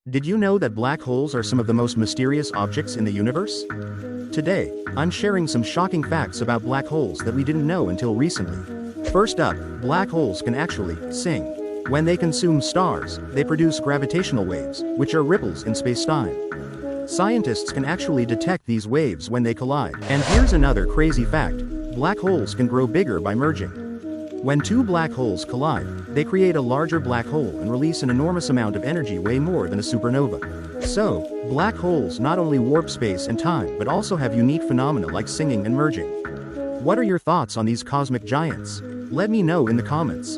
Did you know that black holes are some of the most mysterious objects in the universe? Today, I'm sharing some shocking facts about black holes that we didn't know until recently. First up, black holes can actually sing. When they consume stars, they produce gravitational waves, which are ripples in space-time. Scientists can actually detect these waves when they collide. And here's another crazy fact: black holes can grow bigger by merging. When two black holes collide, they create a larger black hole and release an enormous amount of energy, way more than a supernova. So, black holes not only warp space and time but also have unique phenomena like singing and merging. What are your thoughts on these cosmic giants? Let me know in the comments.